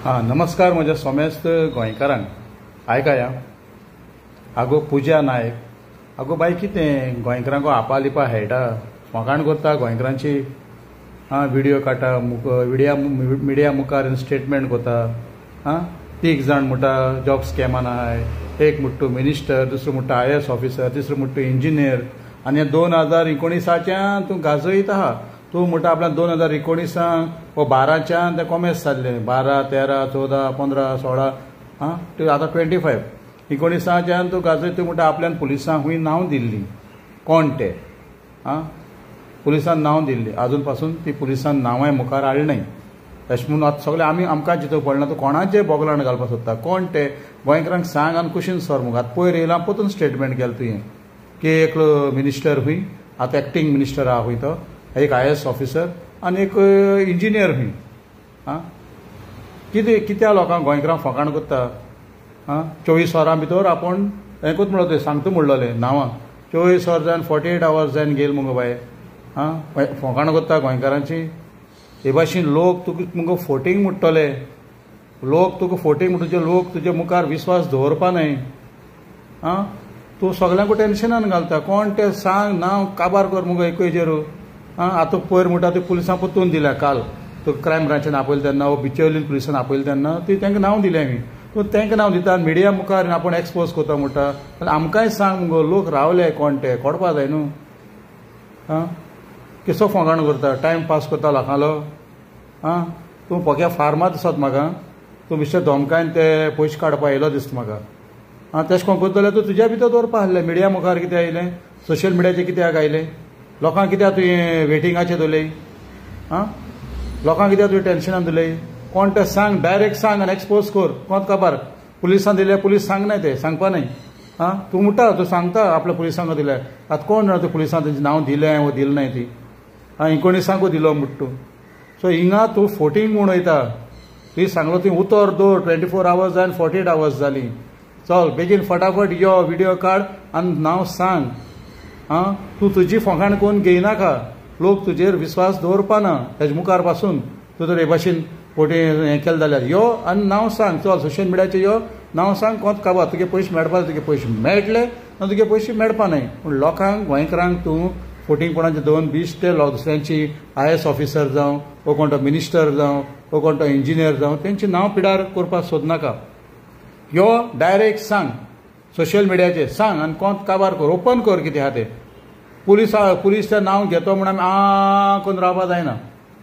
नमस्कार म्हज्या सोमेस्त गोंयकारांक आयकाया आगो पुजा नायक आगो बाय कितें गोंयकारांक आपालिपा हेळटा फोकाण करता गोंयकारांची व्हिडिओ काडटा मिडिया मुखार स्टेटमेंट कोता तीग जाण म्हणटा जॉब स्कॅमान आहाय एक म्हणटा मिनिस्टर दुसरो म्हणटा IAS ऑफिसर तिसरो म्हणटा इंजिनियर आनी 2019च्यान तूं गाजयत आहा तूं म्हणटा आपल्या 2019 वो 12च्यान ते कॉमेर्स जाल्ले 12, 13, 14, 15, 16 ते आतां 25 19च्यान तूं गाजयत तूं म्हणटा आपल्यान पुलिसांक खूंय नांव दिल्ली कोण ते पुलिसान नांव दिल्ली आजून पासून ती पुलिसान नांवांय मुखार हाडली न्हय तशें म्हणून आतां सगळे आमकां चिंतूंक पडना तूं कोणाचें बोगलाण घालपाक सोदता कोण ते गोंयकारांक सांग आनी कुशीन सर मुगो आतां पयर येयला परतून स्टेटमेंट केलें तुवें की एक मिनिस्टर खूंय आतां एक्टींग मिनिस्टर आहा खूंय तो एक IAS ऑफिसर आनी एक इंजिनियर खूंय कित्या लोकांक गोंयकारांक फकाण करता 24 वरां भितर आपूण हेंकूच म्हणलो तुवें सांगता म्हणलोलें नांवां 24 वर जावन 48 आवर्स जावन गेल मुगो बाय फकाण करता गोंयकारांची हे भाशेन लोक तुका मुगो फोटींग म्हणटले लोक तुका फोटींग म्हणटचे लोक तुजे मुखार विश्वास दवरपा न्हय तूं सगळ्यांक टेन्शनान घालता कोण ते सांग नांव काबार कर मुगो एकूयचेरू आतां पयर म्हणटा ते पुलिसांक परतून दिल्या काल तुका क्रायम ब्रांचान आपयलें तेन्ना वो बिचोलीन पुलिसान आपयलें तेन्ना ती तांकां नांव दिलें आमी पूण तांकां नांव दिता आनी मिडिया मुखार आपूण एक्सपोज करता म्हणटा आनी आमकांय सांग मुगो लोक रावले कोण ते कोडपा जाय न्हू कसो फोकाण करता टायम पास करता लोकांलो तूं पक्या फार्मात दिसत म्हाका तूं बेश्टे धमकायन ते पयशे काडपा येयलो दिसता म्हाका तशें कोण करतले तूं तुज्या भितर दवरपा आहलें मिडिया मुखार कितें आयलें सोशियल मिडियाचेर कित्याक आयलें लोकांक कित्याक तुवें वेटिंगाचेर दवरलें लोकांक कित्याक तुवें टेन्शनान दवरलें कोण ते सांग डायरेक्ट सांग आनी एक्सपोज कर कोण खबर पुलिसान दिले पुलीस सांगनाय ते सांगपा न्हय तूं म्हणटा तूं सांगता आपल्या पुलिसांक दिलें आतां कोण जाणा तूं पुलिसान तेजें नांव दिलें वो दिलें न्हय ती 19 दिलो म्हणटा तूं सो हिंगा तूं फोटींग म्हूण वयता ती सांगलो ती उतर दवर 24 आवर्स जावन 48 आवर्स जालीं चल बेगीन फटाफट यो व्हिडिओ काड आनी नांव सांग तूं तुजी फोकाण कोण घेयनाका लोक तुजेर विश्वास दवरपा ना तेजे मुखार पासून तूं तर हे भाशेन फोटी हें केलें जाल्यार यो आनी नांव सांग चल सोशियल मिडियाचेर यो नांव सांग कोंत काबार तुगे पयशे मेळपा तुगे पयशे मेळटले आनी तुगे पयशे मेळपा न्हय पूण लोकांक गोंयकारांक तूं फोटींगपणाचे दोन बिश्टे दुसऱ्यांची IAS ऑफिसर जावं वो कोण तो मिनिस्टर जावं वो कोण तो इंजिनियर जावं तेंची नांव पिडार करपाक सोदनाका यो डायरेक्ट सांग सोशियल मिडियाचेर सांग आनी कोंत काबार कर ओपन कर कितें आहा तें पुलीसचें नांव घेतो म्हण आमी करून रावपा जायना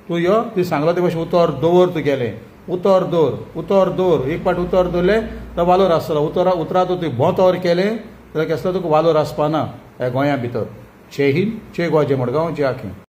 तूं यो ती सांगलो ते भाशेन उतर दवर तूं गेलें उतर दवर एक पाट उतर दवरलें तो वालोर आसतलो उतरा तूं भोंत वर केलें जाल्यार कसलो तुका वालोर आसपाना ह्या गोंया भितर जय हिंद जय गोवा जय मडगांव जय आखी